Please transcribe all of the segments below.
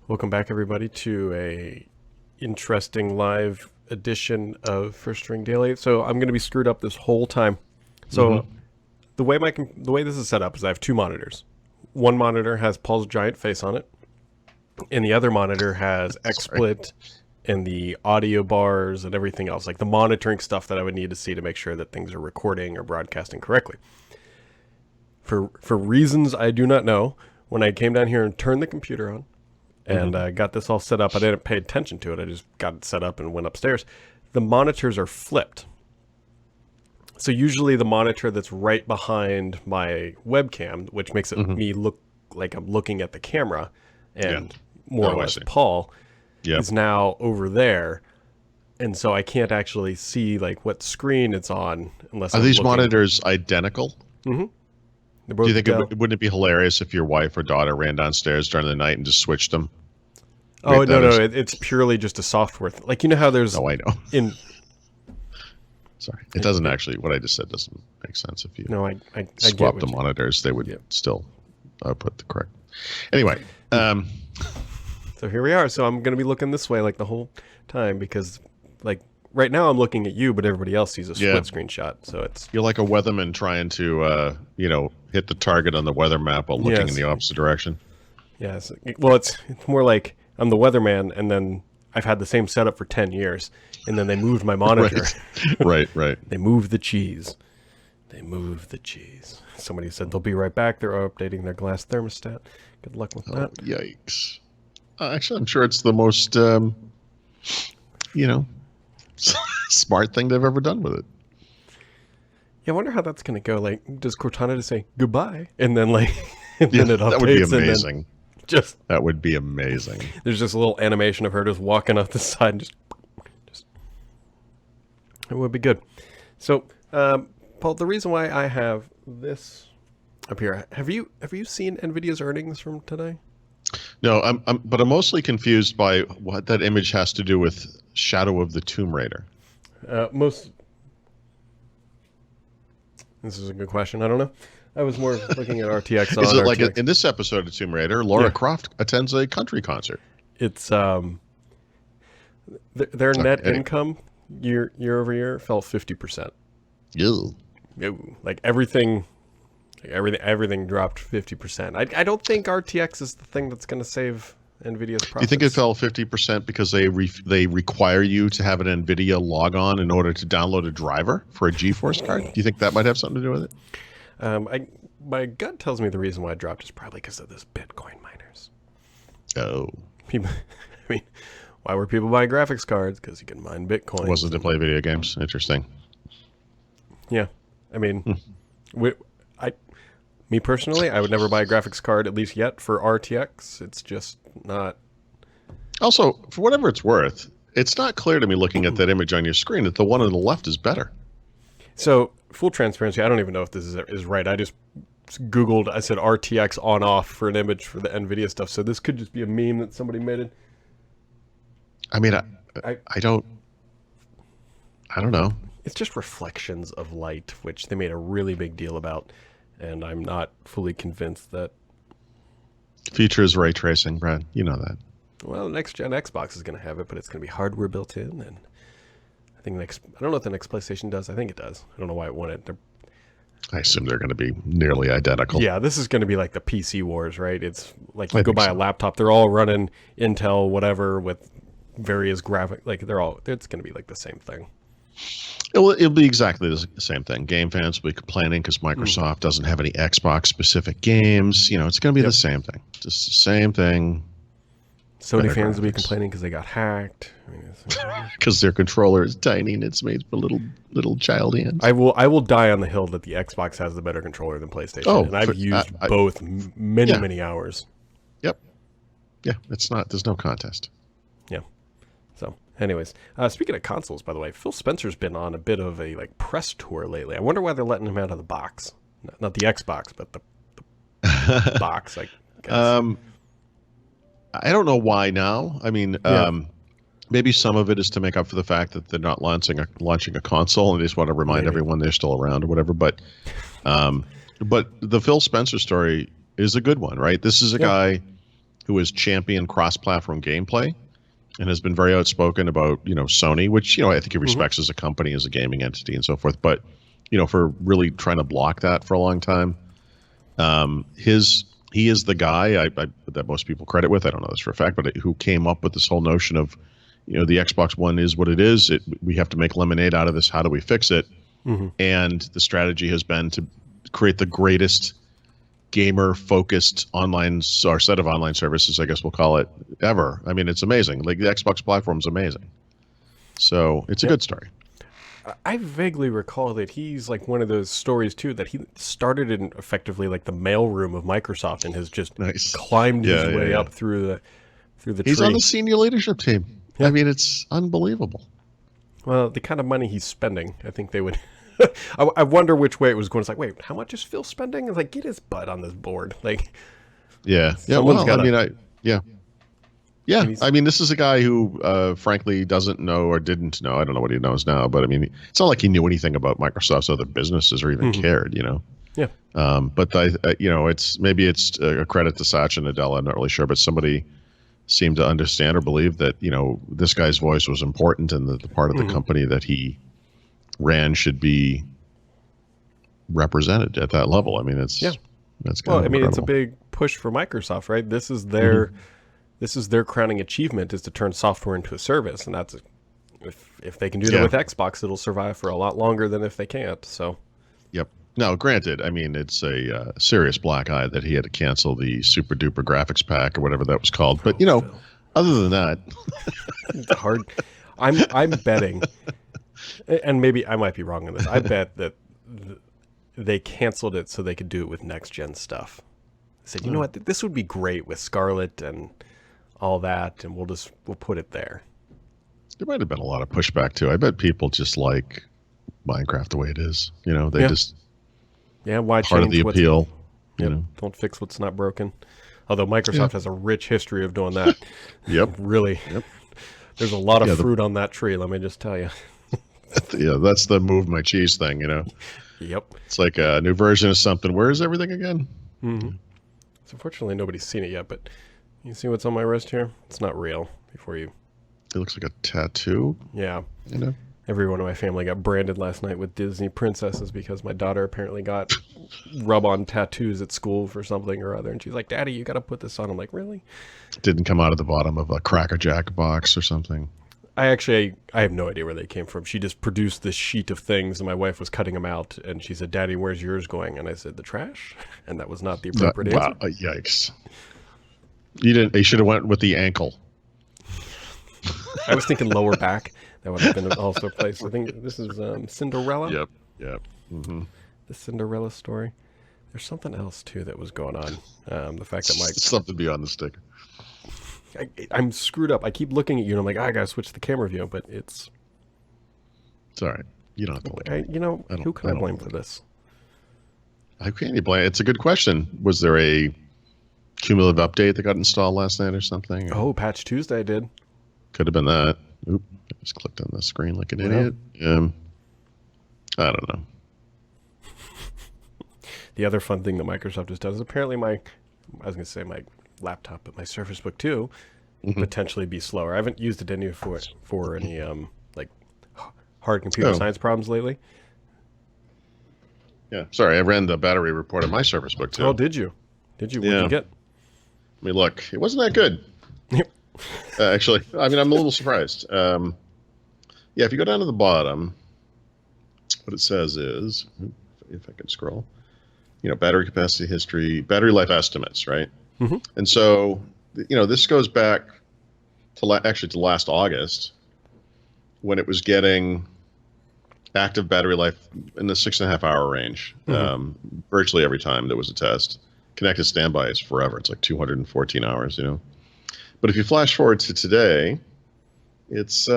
Welcome back, everybody, to a interesting live edition of First String Daily. So I'm going to be screwed up this whole time. So the way this is set up is I have two monitors. One monitor has Paul's giant face on it, and the other monitor has XSplit and the audio bars and everything else, like the monitoring stuff that I would need to see to make sure that things are recording or broadcasting correctly. For reasons I do not know, when I came down here and turned the computer on, and I got this all set up. I didn't pay attention to it. I just got it set up and went upstairs. The monitors are flipped. So usually the monitor that's right behind my webcam, which makes it me look like I'm looking at the camera and more or less Paul, is now over there. And so I can't actually see like what screen it's on unless Are these monitors identical? Do you think wouldn't it be hilarious if your wife or daughter ran downstairs during the night and just switched them? Oh, no, it's purely just a software thing. Like, you know how there's... Oh, I know. Sorry. It doesn't actually... What I just said doesn't make sense. If you swap the monitors, they would still put the correct... Anyway. So here we are. So I'm going to be looking this way like the whole time because, like, right now I'm looking at you, but everybody else sees a split screen shot. So it's... You're like a weatherman trying to, hit the target on the weather map while looking in the opposite direction. Yes. Well, it's more like... I'm the weatherman, and then I've had the same setup for 10 years, and then they moved my monitor. Right. They moved the cheese. Somebody said they'll be right back. They're updating their glass thermostat. Good luck with that. Yikes. Actually, I'm sure it's the most, smart thing they've ever done with it. Yeah, I wonder how that's going to go. Like, does Cortana just say goodbye? And then, like, and then it updates? That would be amazing. That would be amazing. There's just a little animation of her just walking up the side and just it would be good. So, Paul, the reason why I have this up here, have you seen NVIDIA's earnings from today? No, but I'm mostly confused by what that image has to do with Shadow of the Tomb Raider. This is a good question. I don't know. I was more looking at RTX. Is it like in this episode of Tomb Raider, Lara Croft attends a country concert? It's their net income year over year fell 50%. Ew. Like everything dropped 50%. I don't think RTX is the thing that's going to save NVIDIA's profits. Do you think it fell 50% because they require you to have an NVIDIA logon in order to download a driver for a GeForce card? Do you think that might have something to do with it? My gut tells me the reason why it dropped is probably because of those Bitcoin miners. Oh. Why were people buying graphics cards? Because you can mine Bitcoin. Wasn't to play video games. Interesting. Yeah. I mean, me personally, I would never buy a graphics card, at least yet, for RTX. It's just not... Also, for whatever it's worth, it's not clear to me looking at that image on your screen that the one on the left is better. So, full transparency, I don't even know if this is right. I just Googled, I said RTX on off for an image for the NVIDIA stuff. So this could just be a meme that somebody made it. I mean, I don't know. It's just reflections of light, which they made a really big deal about. And I'm not fully convinced that... Future is ray tracing, Brad. You know that. Well, next gen Xbox is going to have it, but it's going to be hardware built in, and I think I don't know what the next PlayStation does. I think it does. I don't know why it won it. I assume they're going to be nearly identical. Yeah, this is going to be like the PC wars, right? It's like you go buy a laptop, they're all running Intel, whatever, with various graphic. Like it's going to be like the same thing. It'll be exactly the same thing. Game fans will be complaining because Microsoft doesn't have any Xbox specific games. It's going to be the same thing. Just the same thing. Sony fans will be complaining because they got hacked. Because their controller is tiny and it's made for little child hands. I will die on the hill that the Xbox has the better controller than PlayStation, and I've used both many hours. Yep. Yeah, there's no contest. Yeah. So, anyways, speaking of consoles, by the way, Phil Spencer's been on a bit of a press tour lately. I wonder why they're letting him out of the box. Not the Xbox, but the box. I guess. I don't know why now. I mean, maybe some of it is to make up for the fact that they're not launching a console and they just want to remind everyone they're still around or whatever. But the Phil Spencer story is a good one, right? This is a guy who has championed cross-platform gameplay and has been very outspoken about, Sony, which, I think he respects as a company, as a gaming entity and so forth. But, for really trying to block that for a long time, he is the guy that most people credit with. I don't know this for a fact, but who came up with this whole notion of, the Xbox One is what it is. We have to make lemonade out of this. How do we fix it? And the strategy has been to create the greatest gamer-focused set of online services, I guess we'll call it, ever. I mean, it's amazing. Like, the Xbox platform is amazing. So it's a good story. I vaguely recall that he's like one of those stories too, that he started in effectively like the mailroom of Microsoft and has just climbed his way up through the He's tree. on the senior leadership team. Yeah. I mean, it's unbelievable. Well, the kind of money he's spending, I think they would. I wonder which way it was going. It's like, wait, how much is Phil spending? It's like, get his butt on this board. Like, yeah. Well, I mean, this is a guy who, frankly, doesn't know or didn't know. I don't know what he knows now, but I mean, it's not like he knew anything about Microsoft's other businesses or even cared, Yeah. But it's a credit to Satya Nadella. I'm not really sure, but somebody seemed to understand or believe that, this guy's voice was important, and the part of the company that he ran should be represented at that level. I mean, that's kind of incredible. It's a big push for Microsoft, right? This is their crowning achievement, is to turn software into a service, and that's if they can do that with Xbox, it'll survive for a lot longer than if they can't. So, yep. Now, granted, I mean, it's a serious black eye that he had to cancel the super duper graphics pack or whatever that was called. But other than that, it's hard. I'm betting, and maybe I might be wrong on this. I bet that they canceled it so they could do it with next gen stuff. They said, you know what, this would be great with Scarlet and all that, and we'll put it there. There might have been a lot of pushback too. I bet people just like Minecraft the way it is. They just why part of the appeal. Don't fix what's not broken. Although Microsoft has a rich history of doing that. Yep. Really. Yep. There's a lot of fruit on that tree, let me just tell you. That's the move my cheese thing, Yep. It's like a new version of something. Where is everything again? So unfortunately, nobody's seen it yet, but you see what's on my wrist here? It's not real. It looks like a tattoo. Yeah. Everyone in my family got branded last night with Disney princesses because my daughter apparently got rub-on tattoos at school for something or other. And she's like, Daddy, you got to put this on. I'm like, really? Didn't come out of the bottom of a Cracker Jack box or something. I have no idea where they came from. She just produced this sheet of things, and my wife was cutting them out, and she said, Daddy, where's yours going? And I said, the trash? And that was not the appropriate answer. Wow, yikes. You should have went with the ankle. I was thinking lower back. That would have been also a place. I think this is Cinderella. Yep. Mm-hmm. The Cinderella story. There's something else, too, that was going on. The fact that something beyond the sticker. I'm screwed up. I keep looking at you, and I'm like, I got to switch the camera view, but it's all right. You don't have to blame. Who can I blame for this? How can you blame? It's a good question. Was there a cumulative update that got installed last night or something? Oh, Patch Tuesday did. Could have been that. Oop, I just clicked on the screen like an idiot. I don't know. The other fun thing that Microsoft has done is apparently my laptop, but my Surface Book 2 potentially be slower. I haven't used it any for any like hard computer science problems lately. Yeah, sorry, I ran the battery report on my Surface Book 2. Oh, did you? What did you get? I mean, look, it wasn't that good. Actually, I mean, I'm a little surprised. If you go down to the bottom, what it says is, if I can scroll, battery capacity history, battery life estimates, right? Mm-hmm. And so, this goes back to last August, when it was getting active battery life in the 6.5 hour range, virtually every time there was a test. Connected standby is forever. It's like 214 hours, But if you flash forward to today, it's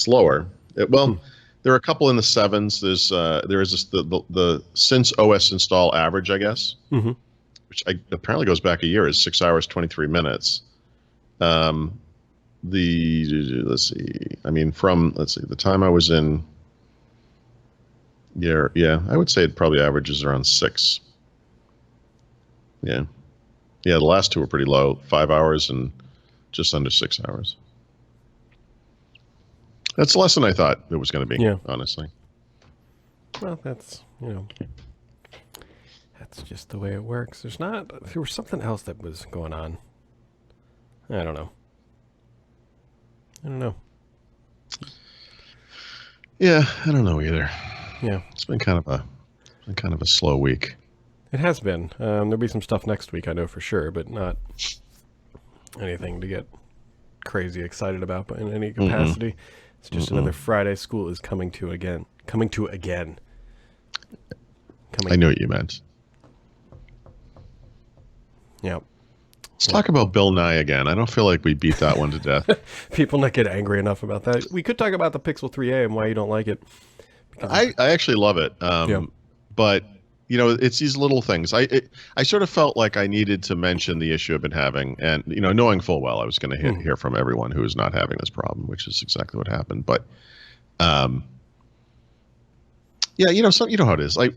lower. There are a couple in the sevens. There is the since OS install average, I guess, which apparently goes back a year, is 6 hours 23 minutes. Let's see. I mean, the time I was in. I would say it probably averages around 6. Yeah. Yeah, the last two were pretty low, 5 hours and just under 6 hours. That's less than I thought it was going to be, Yeah. honestly. Well, that's, that's just the way it works. There was something else that was going on. I don't know. Yeah, I don't know either. Yeah. It's been kind of a slow week. It has been. There'll be some stuff next week, I know for sure, but not anything to get crazy excited about in any capacity. It's just another Friday. School is coming to again. I knew what you meant. Yeah. Let's talk about Bill Nye again. I don't feel like we beat that one to death. People not get angry enough about that. We could talk about the Pixel 3a and why you don't like it. I actually love it. But it's these little things. I sort of felt like I needed to mention the issue I've been having, and knowing full well I was going to hear from everyone who is not having this problem, which is exactly what happened. But yeah, you know how it is. Like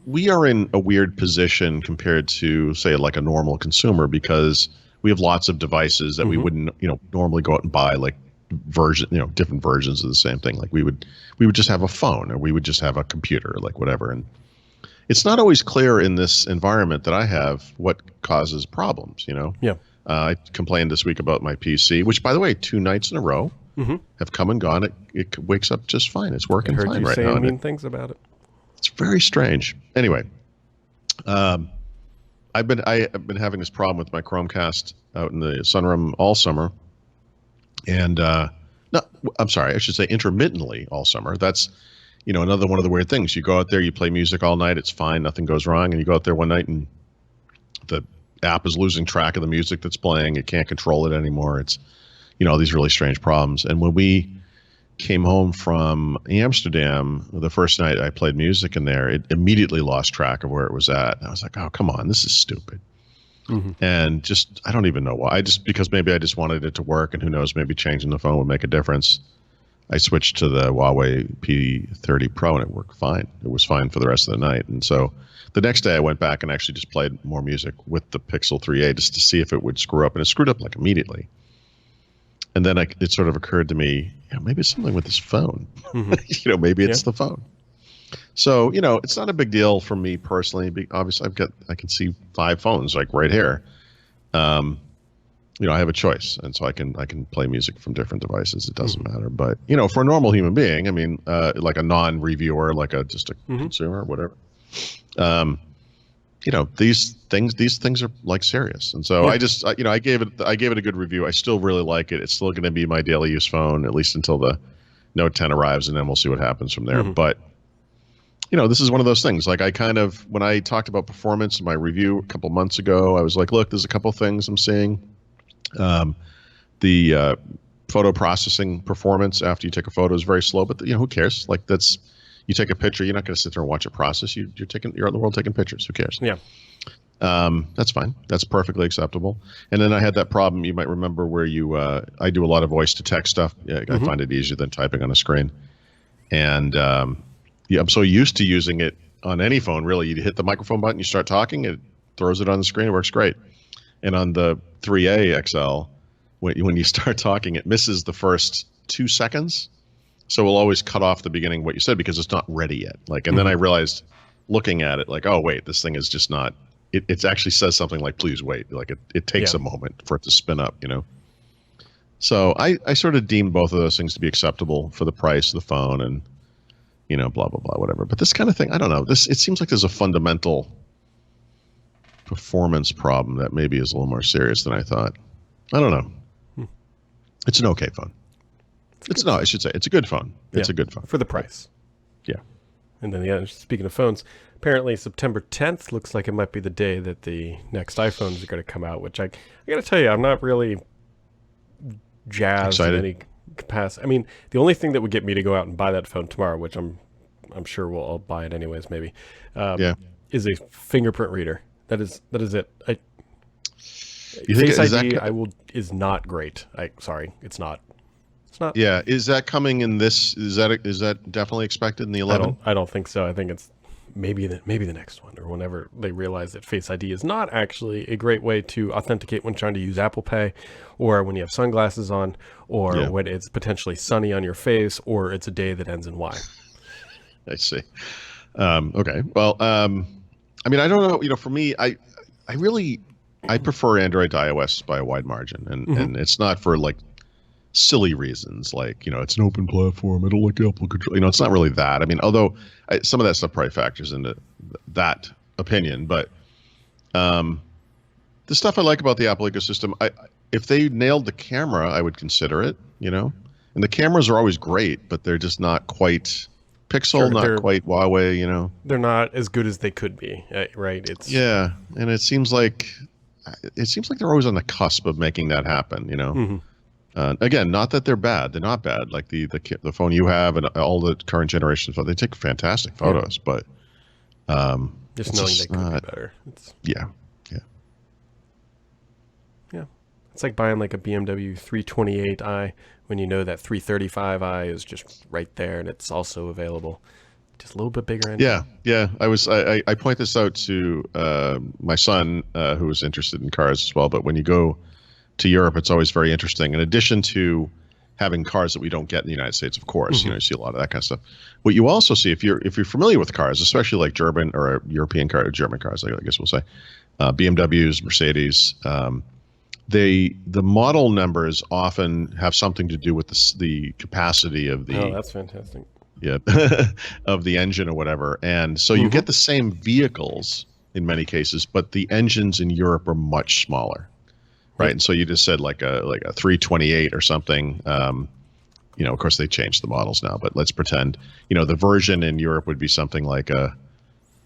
we are in a weird position compared to, say, like a normal consumer, because we have lots of devices that we wouldn't normally go out and buy, like different versions of the same thing. Like we would just have a phone, or we would just have a computer, like whatever. And it's not always clear in this environment that I have what causes problems. Yeah. I complained this week about my PC, which, by the way, 2 nights in a row have come and gone. It wakes up just fine. It's working fine right now. I heard you saying mean things about it. It's very strange. Anyway, I've been having this problem with my Chromecast out in the sunroom all summer, and no, I'm sorry, I should say intermittently all summer. That's another one of the weird things. You go out there, you play music all night, it's fine, nothing goes wrong, and you go out there one night and the app is losing track of the music that's playing. It can't control it anymore. It's these really strange problems. And when we came home from Amsterdam, the first night I played music in there, it immediately lost track of where it was at. And I was like, oh, come on, this is stupid. And just, I don't even know why. Because maybe I just wanted it to work, and who knows, maybe changing the phone would make a difference. I switched to the Huawei P30 Pro, and it worked fine. It was fine for the rest of the night. And so the next day I went back and actually just played more music with the Pixel 3a just to see if it would screw up. And it screwed up like immediately. And then it sort of occurred to me, maybe it's something with this phone. Maybe it's the phone. So, it's not a big deal for me personally. Obviously, I can see 5 phones like right here. I have a choice, and so I can play music from different devices. It doesn't matter. But for a normal human being, I mean, like a non-reviewer, like just a consumer, or whatever. These things are like serious. And so I just, I gave it a good review. I still really like it. It's still going to be my daily use phone, at least until the Note 10 arrives, and then we'll see what happens from there. But, this is one of those things. Like when I talked about performance in my review a couple months ago, I was like, look, there's a couple things I'm seeing. The photo processing performance after you take a photo is very slow, but who cares? Like you take a picture, you're not going to sit there and watch it process. You're out in the world taking pictures. Who cares? Yeah. That's fine. That's perfectly acceptable. And then I had that problem you might remember where I do a lot of voice to text stuff. I find it easier than typing on a screen. And I'm so used to using it on any phone, really. You hit the microphone button, you start talking, it throws it on the screen. It works great. And on the 3A XL, when you start talking, it misses the first 2 seconds. So we'll always cut off the beginning of what you said because it's not ready yet. And then I realized, looking at it, like, oh wait, this thing is just not. It actually says something like, please wait. Like it takes a moment for it to spin up. So I sort of deemed both of those things to be acceptable for the price of the phone, and blah blah blah, whatever. But this kind of thing, I don't know. It seems like there's a fundamental performance problem that maybe is a little more serious than I thought. I don't know. It's an okay phone. I should say it's a good phone. It's a good phone. For the price. Yeah. And then, speaking of phones, apparently September 10th looks like it might be the day that the next iPhones are going to come out, which I got to tell you, I'm not really jazzed in any capacity. I mean, the only thing that would get me to go out and buy that phone tomorrow, which I'm sure I'll buy it anyways, maybe, is a fingerprint reader. That is it. Face ID is not great. Sorry, it's not. It's not. Yeah, is that coming in this? Is that definitely expected in the 11? I don't think so. I think it's maybe the next one, or whenever they realize that Face ID is not actually a great way to authenticate when trying to use Apple Pay, or when you have sunglasses on, or when it's potentially sunny on your face, or it's a day that ends in Y. I see. Okay. Well, I mean, I don't know. For me, I prefer Android to iOS by a wide margin, and it's not for like silly reasons, like it's an open platform. I don't like Apple control. It's not really that. I mean, although some of that stuff probably factors into that opinion, but the stuff I like about the Apple ecosystem, if they nailed the camera, I would consider it. And the cameras are always great, but they're just not quite Pixel, not quite Huawei. They're not as good as they could be, right? And it seems like they're always on the cusp of making that happen. Again, not that they're bad. They're not bad. Like the phone you have and all the current generation photos, they take fantastic photos. But just knowing they could be better. Yeah. It's like buying like a BMW 328i when you know that 335i is just right there and it's also available. Just a little bit bigger engine. Yeah. I point this out to my son who was interested in cars as well. But when you go to Europe, it's always very interesting. In addition to having cars that we don't get in the United States, of course, you see a lot of that kind of stuff. What you also see, if you're familiar with cars, especially like German or European car, German cars, I guess we'll say, BMWs, Mercedes, the model numbers often have something to do with the capacity of the. Oh, that's fantastic. Yeah, of the engine or whatever, and so you get the same vehicles in many cases, but the engines in Europe are much smaller. Right. And so you just said like a 328 or something. Of course they changed the models now, but let's pretend, the version in Europe would be something like a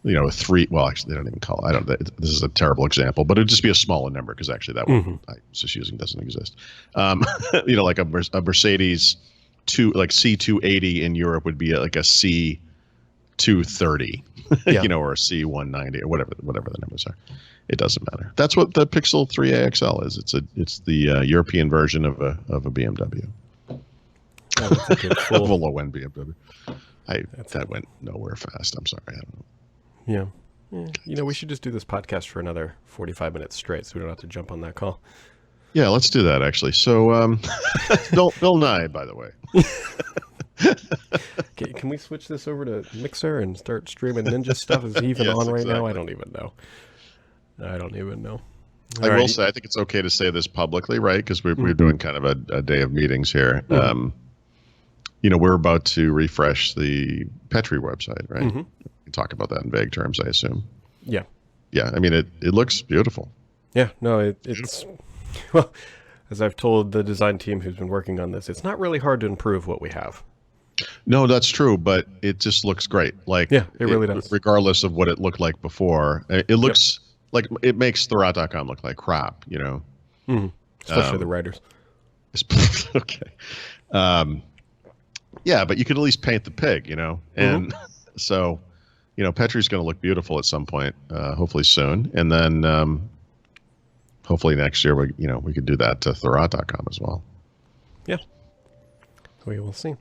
3. Well, actually they don't even call it. This is a terrible example, but it'd just be a smaller number because actually that one I was just using doesn't exist. Like a Mercedes like C280 in Europe would be like a C230, or a C190 or whatever the numbers are. It doesn't matter. That's what the Pixel 3a XL is. It's the European version of a BMW. That's a good Of a low end BMW. That went nowhere fast. I'm sorry. I don't know. Yeah. We should just do this podcast for another 45 minutes straight, so we don't have to jump on that call. Yeah, let's do that actually. So, Bill Nye, by the way. Okay, can we switch this over to Mixer and start streaming Ninja stuff? Is he even on right now? I don't even know. I will say, I think it's okay to say this publicly, right? Because we're doing kind of a day of meetings here. We're about to refresh the Petri website, right? We talk about that in vague terms, I assume. Yeah. I mean, it looks beautiful. Yeah. No, it's well, as I've told the design team who's been working on this, it's not really hard to improve what we have. No, that's true, but it just looks great. Like, it really does. Regardless of what it looked like before, it looks. Like it makes Throttles.com look like crap, Especially the writers. Okay. But you could at least paint the pig, and so, Petri's going to look beautiful at some point, hopefully soon, and then hopefully next year we could do that to Throttles.com as well. Yeah, we will see.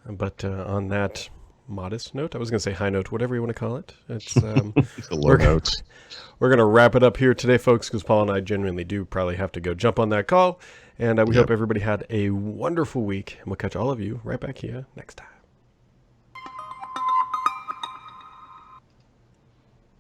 But on that modest note, I was going to say high note, whatever you want to call it. It's the low notes. We're going to wrap it up here today, folks, because Paul and I genuinely do probably have to go jump on that call. And we hope everybody had a wonderful week. And we'll catch all of you right back here next time.